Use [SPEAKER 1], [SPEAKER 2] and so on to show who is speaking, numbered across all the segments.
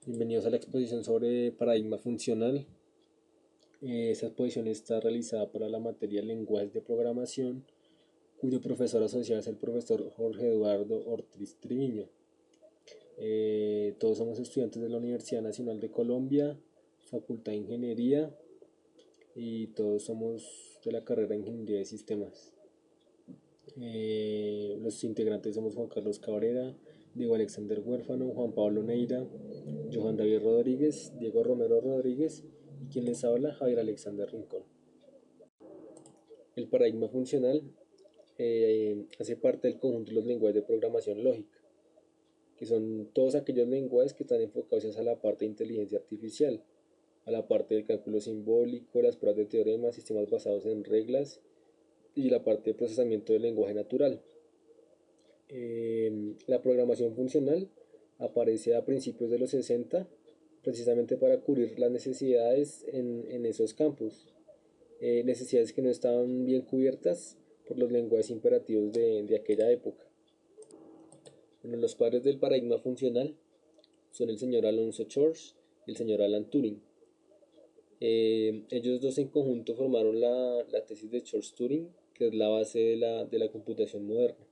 [SPEAKER 1] Bienvenidos a la exposición sobre paradigma funcional. Esta exposición está realizada para la materia Lenguajes de Programación, cuyo profesor asociado es el profesor Jorge Eduardo Ortiz Triviño. Todos somos estudiantes de la Universidad Nacional de Colombia, Facultad de Ingeniería, y todos somos de la carrera de Ingeniería de Sistemas. Los integrantes somos Juan Carlos Cabrera, Diego Alexander Huérfano, Juan Pablo Neira, Johan David Rodríguez, Diego Romero Rodríguez y quien les habla, Javier Alexander Rincón. El paradigma funcional hace parte del conjunto de los lenguajes de programación lógica, que son todos aquellos lenguajes que están enfocados hacia la parte de inteligencia artificial, a la parte del cálculo simbólico, las pruebas de teoremas, sistemas basados en reglas y la parte de procesamiento del lenguaje natural. La programación funcional aparece a principios de los 60 precisamente para cubrir las necesidades en esos campos, necesidades que no estaban bien cubiertas por los lenguajes imperativos de aquella época. Bueno, los padres del paradigma funcional son el señor Alonso Church y el señor Alan Turing. Ellos dos en conjunto formaron la tesis de Church-Turing, que es la base de la computación moderna.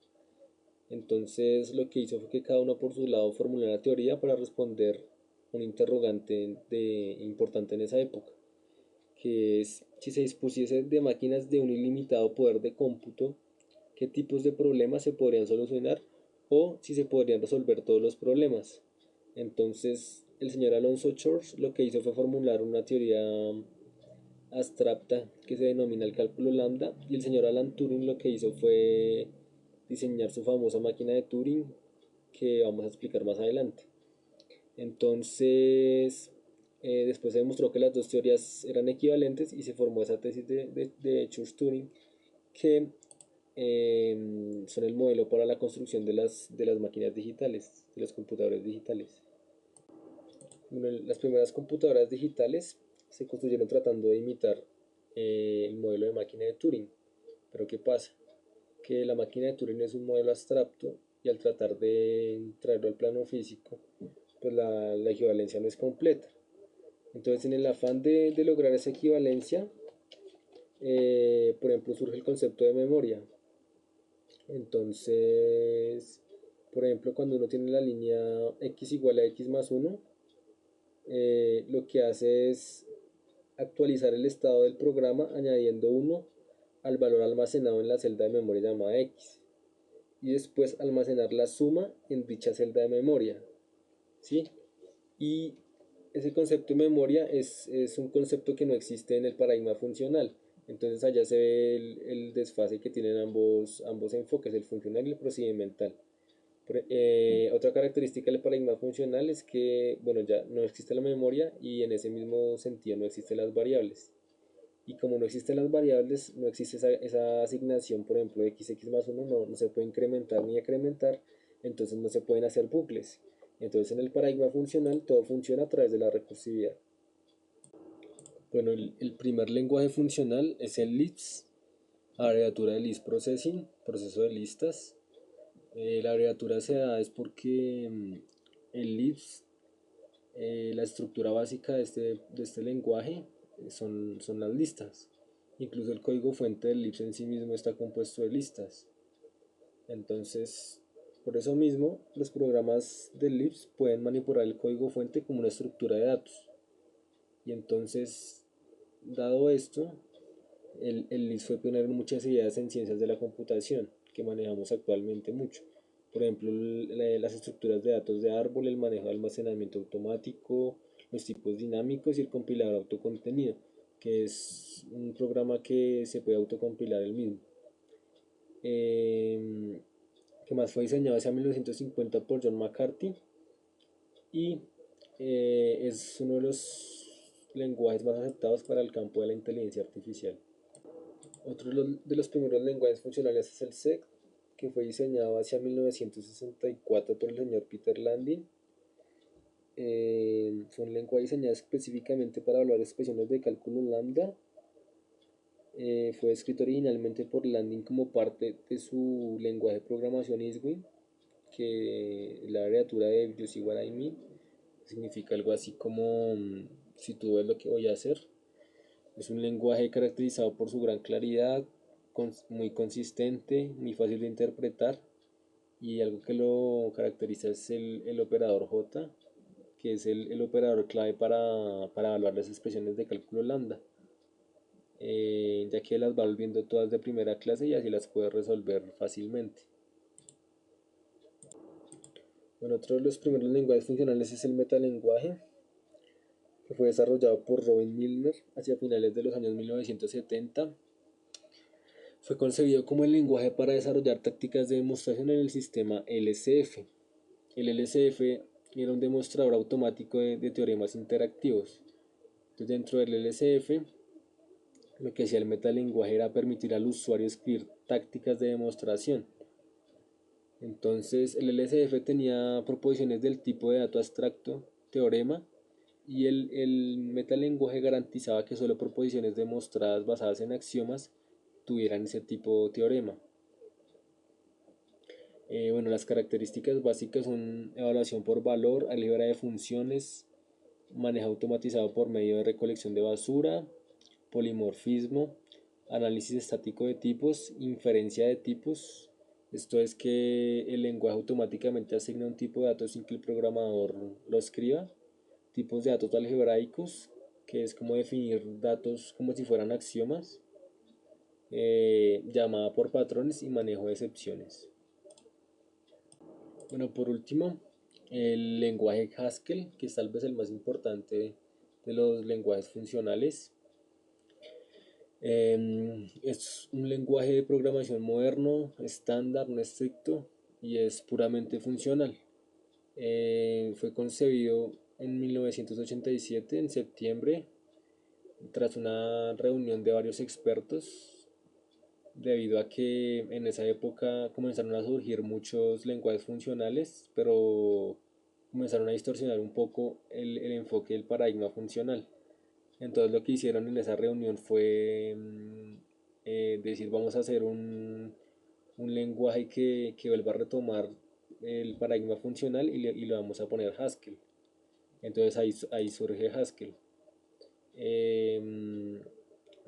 [SPEAKER 1] Entonces lo que hizo fue que cada uno por su lado formuló la teoría para responder un interrogante importante en esa época, que es si se dispusiese de máquinas de un ilimitado poder de cómputo, qué tipos de problemas se podrían solucionar o si se podrían resolver todos los problemas. Entonces el señor Alonso Church lo que hizo fue formular una teoría abstracta que se denomina el cálculo lambda, y el señor Alan Turing lo que hizo fue diseñar su famosa máquina de Turing, que vamos a explicar más adelante. Entonces, después se demostró que las dos teorías eran equivalentes y se formó esa tesis de Church-Turing, que son el modelo para la construcción de las máquinas digitales, de los computadores digitales. Bueno, las primeras computadoras digitales se construyeron tratando de imitar el modelo de máquina de Turing. Pero ¿qué pasa? Que la máquina de Turing es un modelo abstracto y al tratar de traerlo al plano físico, pues la equivalencia no es completa. Entonces, en el afán de lograr esa equivalencia, por ejemplo, surge el concepto de memoria. Entonces, por ejemplo, cuando uno tiene la línea x igual a x más 1, lo que hace es actualizar el estado del programa añadiendo 1 al valor almacenado en la celda de memoria llamada x y después almacenar la suma en dicha celda de memoria, ¿sí? Y ese concepto de memoria es un concepto que no existe en el paradigma funcional. Entonces allá se ve el desfase que tienen ambos enfoques, el funcional y el procedimental. Otra característica del paradigma funcional es que, bueno, ya no existe la memoria y en ese mismo sentido no existen las variables. Y como no existen las variables, no existe esa asignación, por ejemplo, de x más 1 no se puede incrementar ni decrementar, entonces no se pueden hacer bucles. Entonces en el paradigma funcional todo funciona a través de la recursividad. Bueno, el primer lenguaje funcional es el Lisp, abreviatura de List Processing, proceso de listas. La abreviatura se da es porque el Lisp, la estructura básica de este lenguaje son las listas. Incluso el código fuente del Lisp en sí mismo está compuesto de listas. Entonces, por eso mismo, los programas del Lisp pueden manipular el código fuente como una estructura de datos. Y entonces, dado esto, el Lisp fue pionero en muchas ideas en ciencias de la computación que manejamos actualmente mucho. Por ejemplo, las estructuras de datos de árbol, el manejo de almacenamiento automático, los tipos dinámicos y el compilador autocontenido, que es un programa que se puede autocompilar el mismo. Eh, que más fue diseñado hacia 1950 por John McCarthy y es uno de los lenguajes más aceptados para el campo de la inteligencia artificial. Otro de los primeros lenguajes funcionales es el C, que fue diseñado hacia 1964 por el señor Peter Landin. Fue un lenguaje diseñado específicamente para evaluar expresiones de cálculo lambda. Fue escrito originalmente por Landin como parte de su lenguaje de programación ISWI, que es la abreviatura de Views igual a IMI. Significa algo así como si tú ves lo que voy a hacer. Es un lenguaje caracterizado por su gran claridad, muy consistente, muy fácil de interpretar, y algo que lo caracteriza es el operador J, que es el operador clave para evaluar las expresiones de cálculo lambda, ya que las va volviendo todas de primera clase y así las puede resolver fácilmente. Bueno, otro de los primeros lenguajes funcionales es el metalenguaje, que fue desarrollado por Robin Milner hacia finales de los años 1970. Fue concebido como el lenguaje para desarrollar tácticas de demostración en el sistema LSF. El LSF era un demostrador automático de teoremas interactivos. Entonces, dentro del LSF, lo que hacía el metalenguaje era permitir al usuario escribir tácticas de demostración. Entonces, el LSF tenía proposiciones del tipo de dato abstracto, teorema, y el metalenguaje garantizaba que solo proposiciones demostradas basadas en axiomas tuvieran ese tipo de teorema. Bueno, las características básicas son evaluación por valor, álgebra de funciones, manejo automatizado por medio de recolección de basura, polimorfismo, análisis estático de tipos, inferencia de tipos. Esto es que el lenguaje automáticamente asigna un tipo de datos sin que el programador lo escriba. Tipos de datos algebraicos, que es como definir datos como si fueran axiomas. Llamada por patrones y manejo de excepciones. Bueno, por último, el lenguaje Haskell, que es tal vez el más importante de los lenguajes funcionales. Es un lenguaje de programación moderno, estándar, no estricto, y es puramente funcional. Fue concebido en 1987, en septiembre, tras una reunión de varios expertos, debido a que en esa época comenzaron a surgir muchos lenguajes funcionales, pero comenzaron a distorsionar un poco el enfoque del paradigma funcional. Entonces lo que hicieron en esa reunión fue decir vamos a hacer un lenguaje que vuelva a retomar el paradigma funcional y lo vamos a poner Haskell. Entonces ahí surge Haskell. Eh,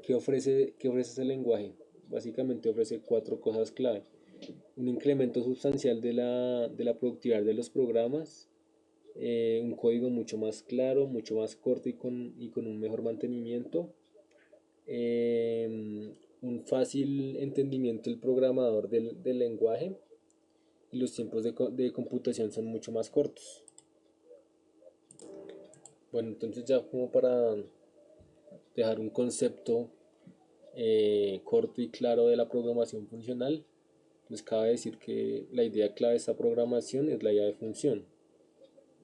[SPEAKER 1] ¿Qué ofrece ese lenguaje? Básicamente ofrece cuatro cosas clave. Un incremento sustancial de la productividad de los programas, un código mucho más claro, mucho más corto y con un mejor mantenimiento, un fácil entendimiento del programador del lenguaje, y los tiempos de computación son mucho más cortos. Bueno, entonces ya como para dejar un concepto corto y claro de la programación funcional, pues cabe decir que la idea clave de esta programación es la idea de función.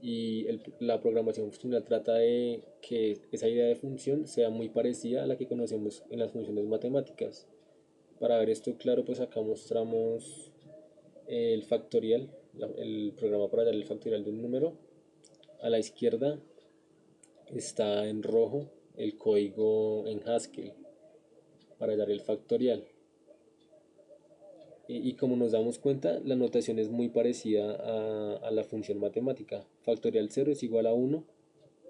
[SPEAKER 1] Y la programación funcional trata de que esa idea de función sea muy parecida a la que conocemos en las funciones matemáticas. Para ver esto claro, pues acá mostramos el factorial, el programa para dar el factorial de un número. A la izquierda está en rojo el código en Haskell para dar el factorial. Y como nos damos cuenta, la notación es muy parecida a la función matemática. Factorial 0 es igual a 1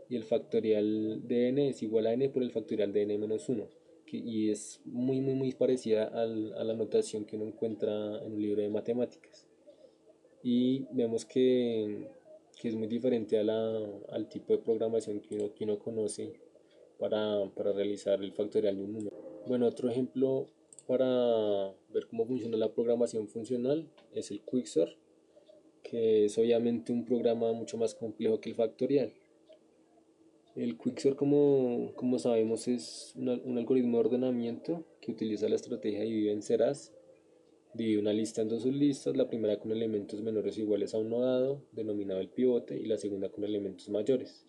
[SPEAKER 1] y el factorial de n es igual a n por el factorial de n menos 1. Y es muy, muy, muy parecida a la notación que uno encuentra en un libro de matemáticas. Y vemos que es muy diferente al tipo de programación que uno conoce para realizar el factorial de un número. Bueno, otro ejemplo para ver cómo funciona la programación funcional es el Quicksort, que es obviamente un programa mucho más complejo que el factorial. El Quicksort, como sabemos, es un algoritmo de ordenamiento que utiliza la estrategia de divide vencerás. Divide una lista en dos sublistas, la primera con elementos menores o iguales a uno dado, denominado el pivote, y la segunda con elementos mayores.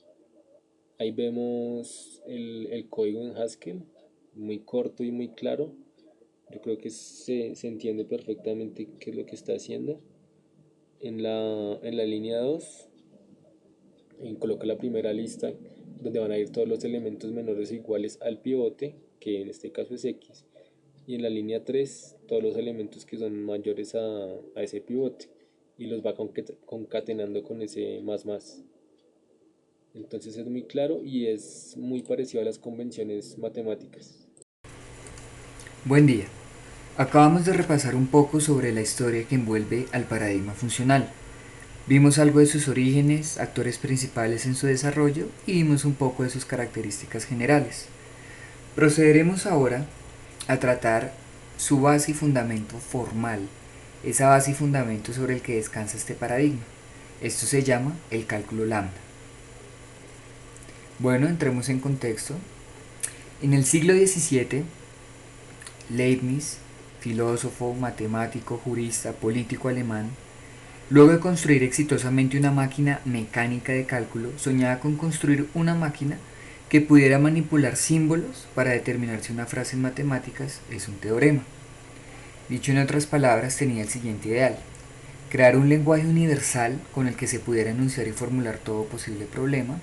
[SPEAKER 1] Ahí vemos el código en Haskell, muy corto y muy claro. Yo creo que se entiende perfectamente qué es lo que está haciendo. En la línea 2 coloca la primera lista donde van a ir todos los elementos menores o iguales al pivote, que en este caso es X. Y en la línea 3 todos los elementos que son mayores a ese pivote. Y los va concatenando con ese más más. Entonces es muy claro y es muy parecido a las convenciones matemáticas.
[SPEAKER 2] Buen día. Acabamos de repasar un poco sobre la historia que envuelve al paradigma funcional. Vimos algo de sus orígenes, actores principales en su desarrollo y vimos un poco de sus características generales. Procederemos ahora a tratar su base y fundamento formal, esa base y fundamento sobre el que descansa este paradigma. Esto se llama el cálculo lambda. Bueno, entremos en contexto. En el siglo XVII, Leibniz, filósofo, matemático, jurista, político alemán, luego de construir exitosamente una máquina mecánica de cálculo, soñaba con construir una máquina que pudiera manipular símbolos para determinar si una frase en matemáticas es un teorema. Dicho en otras palabras, tenía el siguiente ideal: crear un lenguaje universal con el que se pudiera enunciar y formular todo posible problema,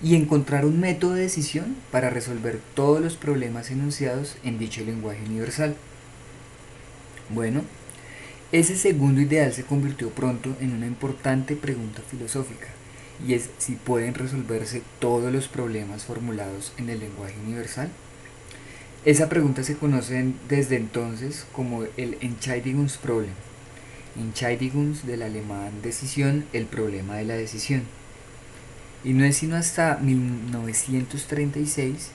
[SPEAKER 2] y encontrar un método de decisión para resolver todos los problemas enunciados en dicho lenguaje universal. Bueno, ese segundo ideal se convirtió pronto en una importante pregunta filosófica, y es si pueden resolverse todos los problemas formulados en el lenguaje universal. Esa pregunta se conoce desde entonces como el Entscheidungsproblem. Entscheidigungs, del alemán decisión, el problema de la decisión. Y no es sino hasta 1936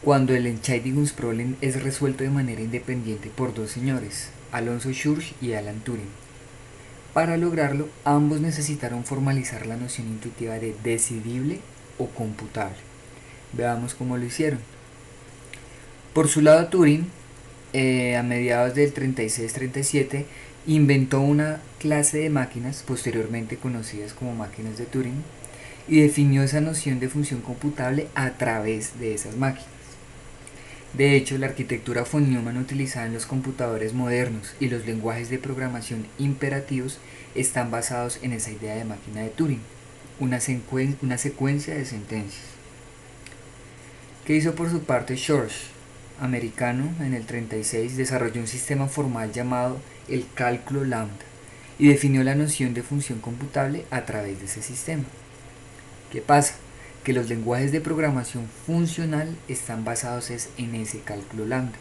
[SPEAKER 2] cuando el Entscheidungsproblem es resuelto de manera independiente por dos señores, Alonso Schurz y Alan Turing. Para lograrlo, ambos necesitaron formalizar la noción intuitiva de decidible o computable. Veamos cómo lo hicieron. Por su lado, Turing, a mediados del 36-37, inventó una clase de máquinas, posteriormente conocidas como máquinas de Turing, y definió esa noción de función computable a través de esas máquinas. De hecho, la arquitectura von Neumann utilizada en los computadores modernos y los lenguajes de programación imperativos están basados en esa idea de máquina de Turing, una secuencia de sentencias. ¿Qué hizo por su parte Schurz? Americano, en el 36 desarrolló un sistema formal llamado el cálculo lambda y definió la noción de función computable a través de ese sistema. ¿Qué pasa? Que los lenguajes de programación funcional están basados en ese cálculo lambda.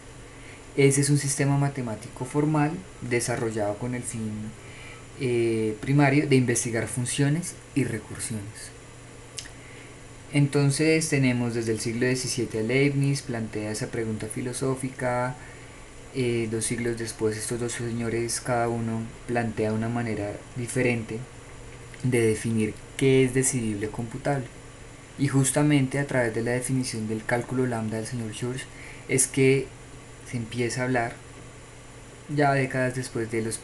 [SPEAKER 2] Ese es un sistema matemático formal desarrollado con el fin primario de investigar funciones y recursiones. Entonces tenemos desde el siglo XVII a Leibniz, plantea esa pregunta filosófica. 2 siglos después estos dos señores cada uno plantea una manera diferente de definir qué es decidible o computable. Y justamente a través de la definición del cálculo lambda del señor Schurz es que se empieza a hablar, ya décadas después, de los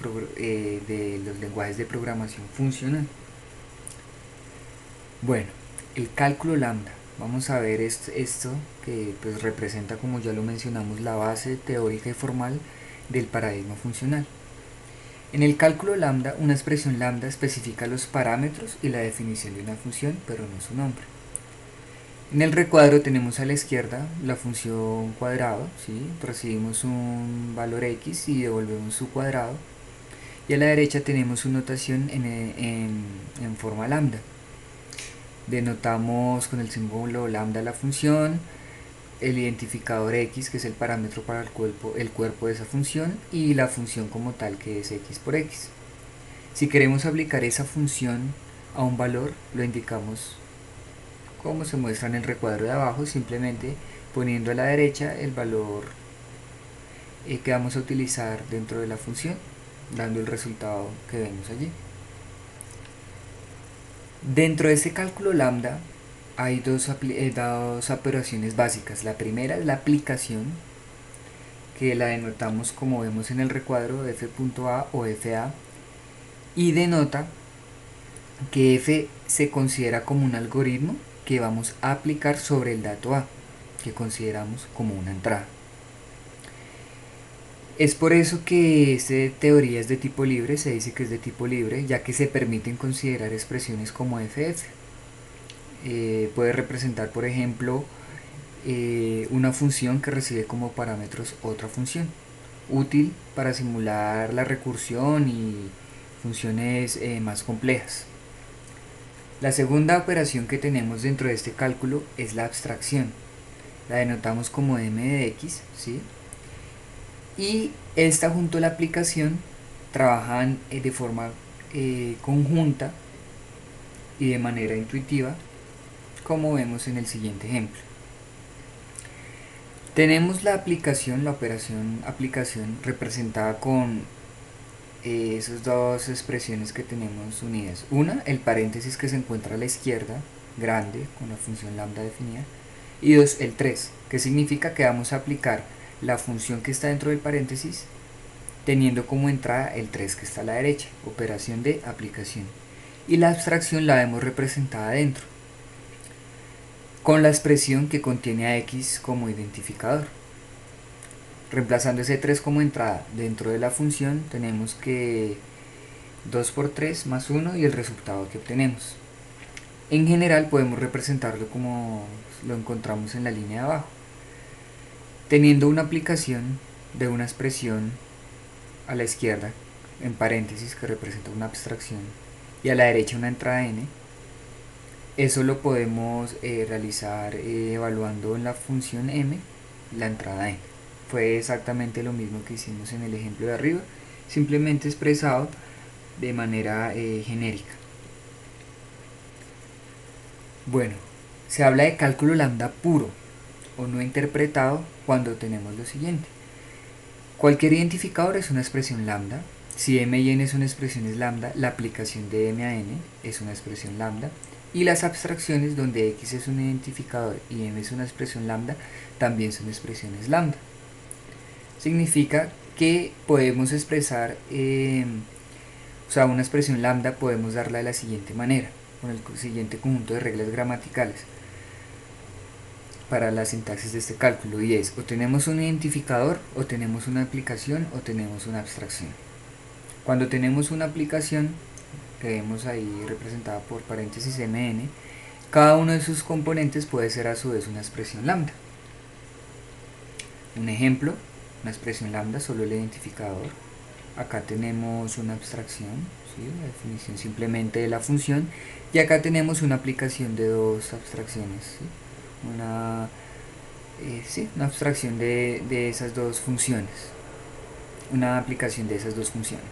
[SPEAKER 2] lenguajes de programación funcional. Bueno, el cálculo lambda. Vamos a ver esto que pues representa, como ya lo mencionamos, la base teórica y formal del paradigma funcional. En el cálculo lambda, una expresión lambda especifica los parámetros y la definición de una función, pero no su nombre. En el recuadro tenemos a la izquierda la función cuadrado, ¿sí? Recibimos un valor x y devolvemos su cuadrado. Y a la derecha tenemos su notación en forma lambda. Denotamos con el símbolo lambda la función, el identificador x, que es el parámetro para el cuerpo de esa función, y la función como tal, que es x por x. Si queremos aplicar esa función a un valor, lo indicamos como se muestra en el recuadro de abajo, simplemente poniendo a la derecha el valor que vamos a utilizar dentro de la función, dando el resultado que vemos allí. Dentro de este cálculo lambda hay dos operaciones básicas. La primera es la aplicación, que la denotamos como vemos en el recuadro, f.a o fa, y denota que f se considera como un algoritmo que vamos a aplicar sobre el dato a, que consideramos como una entrada. Es por eso que esta teoría es de tipo libre, se dice que es de tipo libre, ya que se permiten considerar expresiones como ff. Puede representar, por ejemplo, una función que recibe como parámetros otra función, útil para simular la recursión y funciones más complejas. La segunda operación que tenemos dentro de este cálculo es la abstracción. La denotamos como m de x, ¿sí? Y esta junto a la aplicación trabajan de forma conjunta y de manera intuitiva, como vemos en el siguiente ejemplo. Tenemos la aplicación, la operación aplicación representada con esas dos expresiones que tenemos unidas. Una, el paréntesis que se encuentra a la izquierda, grande, con la función lambda definida. Y dos, el 3, que significa que vamos a aplicar la función que está dentro del paréntesis teniendo como entrada el 3 que está a la derecha, operación de aplicación. Y la abstracción la vemos representada dentro, con la expresión que contiene a x como identificador. Reemplazando ese 3 como entrada dentro de la función, tenemos que 2 por 3 más 1 y el resultado que obtenemos. En general podemos representarlo como lo encontramos en la línea de abajo, teniendo una aplicación de una expresión a la izquierda, en paréntesis, que representa una abstracción, y a la derecha una entrada n. Eso lo podemos realizar evaluando en la función m la entrada n. Fue exactamente lo mismo que hicimos en el ejemplo de arriba, simplemente expresado de manera genérica. Bueno, se habla de cálculo lambda puro o no interpretado cuando tenemos lo siguiente. Cualquier identificador es una expresión lambda. Si m y n son expresiones lambda, la aplicación de m a n es una expresión lambda. Y las abstracciones donde x es un identificador y m es una expresión lambda también son expresiones lambda. Significa que podemos expresar, una expresión lambda podemos darla de la siguiente manera, con el siguiente conjunto de reglas gramaticales para la sintaxis de este cálculo, y es: o tenemos un identificador, o tenemos una aplicación, o tenemos una abstracción. Cuando tenemos una aplicación, que vemos ahí representada por paréntesis mn, cada uno de sus componentes puede ser a su vez una expresión lambda. Un ejemplo, una expresión lambda, solo el identificador. Acá tenemos una abstracción, ¿sí? La definición simplemente de la función, y acá tenemos una aplicación de dos abstracciones, ¿sí? Una abstracción de esas dos funciones, una aplicación de esas dos funciones.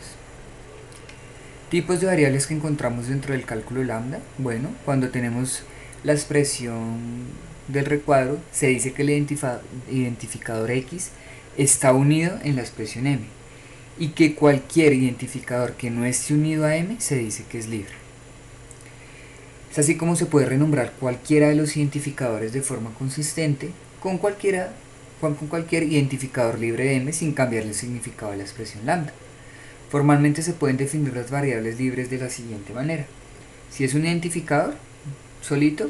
[SPEAKER 2] Tipos de variables que encontramos dentro del cálculo lambda. Bueno, cuando tenemos la expresión del recuadro, se dice que el identificador x está unido en la expresión m, y que cualquier identificador que no esté unido a m se dice que es libre. Es así como se puede renombrar cualquiera de los identificadores de forma consistente con cualquier identificador libre de m sin cambiarle el significado de la expresión lambda. Formalmente se pueden definir las variables libres de la siguiente manera. Si es un identificador solito,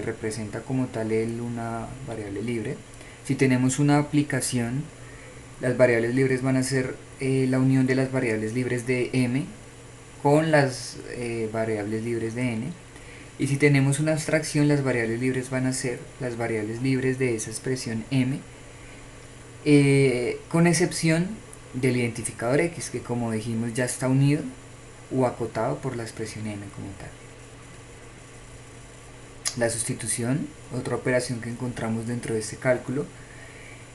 [SPEAKER 2] representa como tal una variable libre. Si tenemos una aplicación, las variables libres van a ser la unión de las variables libres de m con las variables libres de n. Y si tenemos una abstracción, las variables libres van a ser las variables libres de esa expresión m, con excepción del identificador x, que como dijimos ya está unido o acotado por la expresión m como tal. La sustitución, otra operación que encontramos dentro de este cálculo,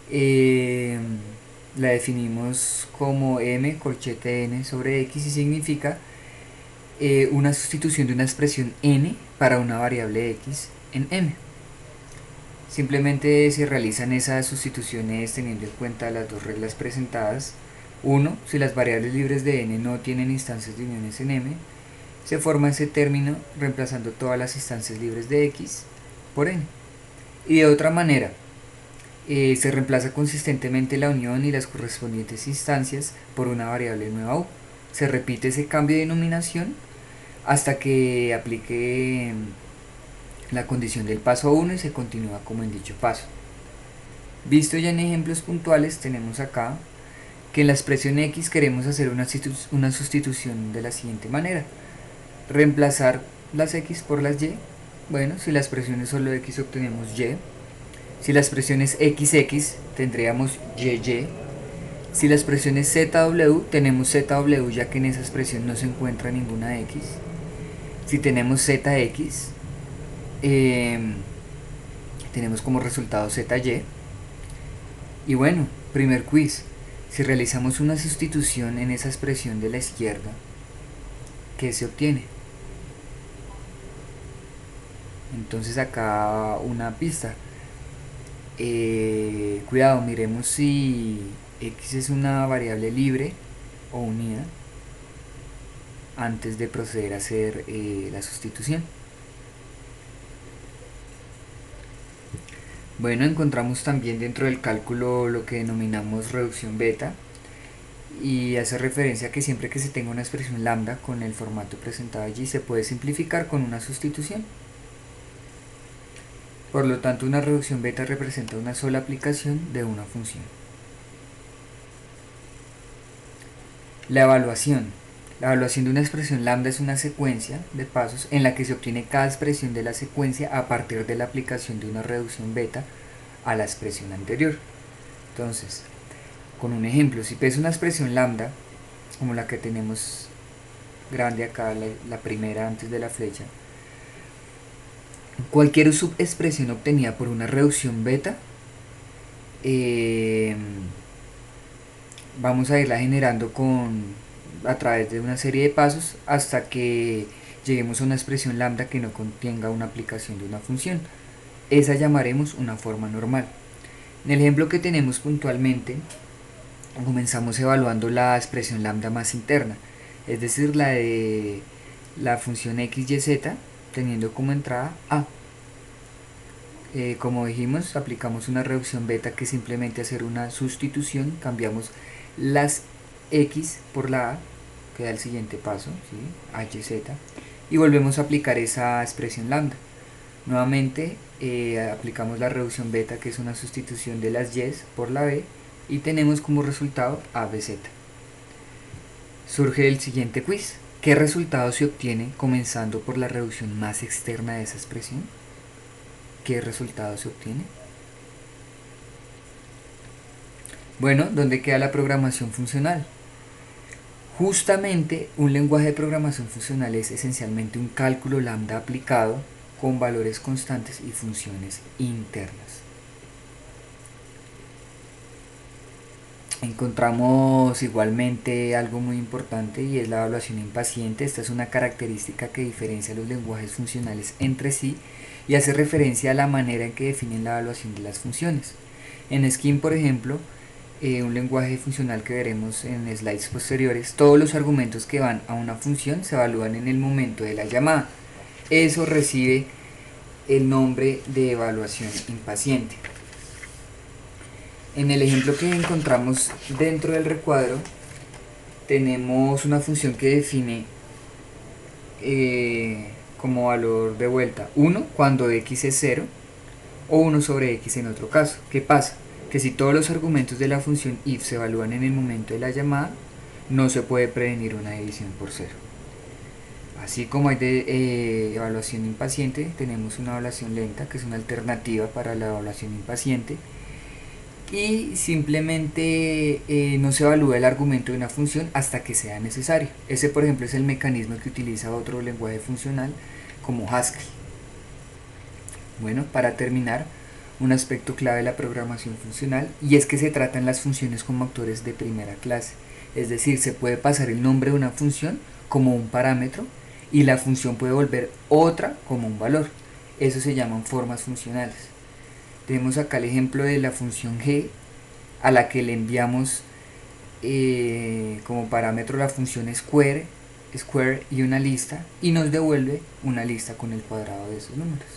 [SPEAKER 2] la definimos como m corchete n sobre x, y significa una sustitución de una expresión n para una variable x en m. Simplemente se realizan esas sustituciones teniendo en cuenta las dos reglas presentadas. 1. Si las variables libres de n no tienen instancias de uniones en m, se forma ese término reemplazando todas las instancias libres de x por n. Y de otra manera, se reemplaza consistentemente la unión y las correspondientes instancias por una variable nueva u. Se repite ese cambio de denominación hasta que aplique la condición del paso 1 y se continúa como en dicho paso. Visto ya en ejemplos puntuales, tenemos acá que en la expresión x queremos hacer una sustitución de la siguiente manera: reemplazar las x por las y. Bueno, si la expresión es solo x, obtenemos y. Si la expresión es xx, tendríamos y. Si la expresión es zw, tenemos zw, ya que en esa expresión no se encuentra ninguna x. Si tenemos zx, tenemos como resultado zy. Y bueno, primer quiz. Si realizamos una sustitución en esa expresión de la izquierda, ¿qué se obtiene? Entonces acá una pista. Cuidado, miremos si x es una variable libre o unida antes de proceder a hacer la sustitución. Bueno, encontramos también dentro del cálculo lo que denominamos reducción beta, y hace referencia a que siempre que se tenga una expresión lambda con el formato presentado allí se puede simplificar con una sustitución. Por lo tanto, una reducción beta representa una sola aplicación de una función. La evaluación. La evaluación de una expresión lambda es una secuencia de pasos en la que se obtiene cada expresión de la secuencia a partir de la aplicación de una reducción beta a la expresión anterior. Entonces, con un ejemplo, si pesa una expresión lambda, como la que tenemos grande acá, la primera antes de la flecha, cualquier subexpresión obtenida por una reducción beta, vamos a irla generando a través de una serie de pasos hasta que lleguemos a una expresión lambda que no contenga una aplicación de una función. Esa llamaremos una forma normal. En el ejemplo que tenemos puntualmente, comenzamos evaluando la expresión lambda más interna, es decir, la de la función x, y, z, teniendo como entrada a. Como dijimos, aplicamos una reducción beta, que simplemente hacer una sustitución, cambiamos las x por la a, que da el siguiente paso, ¿sí? A, y, z, y volvemos a aplicar esa expresión lambda. Nuevamente aplicamos la reducción beta, que es una sustitución de las y por la b, y tenemos como resultado a, b, z. Surge el siguiente quiz. ¿Qué resultado se obtiene comenzando por la reducción más externa de esa expresión? ¿Qué resultado se obtiene? Bueno, ¿dónde queda la programación funcional? Justamente, un lenguaje de programación funcional es esencialmente un cálculo lambda aplicado con valores constantes y funciones internas. Encontramos igualmente algo muy importante, y es la evaluación impaciente. Esta es una característica que diferencia los lenguajes funcionales entre sí y hace referencia a la manera en que definen la evaluación de las funciones. En Scheme, por ejemplo, un lenguaje funcional que veremos en slides posteriores, todos los argumentos que van a una función se evalúan en el momento de la llamada. Eso recibe el nombre de evaluación impaciente. En el ejemplo que encontramos dentro del recuadro, tenemos una función que define como valor de vuelta 1 cuando x es 0, o 1 sobre x en otro caso. ¿Qué pasa? Que si todos los argumentos de la función if se evalúan en el momento de la llamada, no se puede prevenir una división por 0. Así como hay de evaluación impaciente, tenemos una evaluación lenta, que es una alternativa para la evaluación impaciente, y simplemente no se evalúa el argumento de una función hasta que sea necesario. Ese, por ejemplo, es el mecanismo que utiliza otro lenguaje funcional como Haskell. Bueno, para terminar, un aspecto clave de la programación funcional, y es que se tratan las funciones como actores de primera clase. Es decir, se puede pasar el nombre de una función como un parámetro y la función puede volver otra como un valor. Eso se llaman formas funcionales. Tenemos acá el ejemplo de la función g, a la que le enviamos como parámetro la función square y una lista, y nos devuelve una lista con el cuadrado de esos números.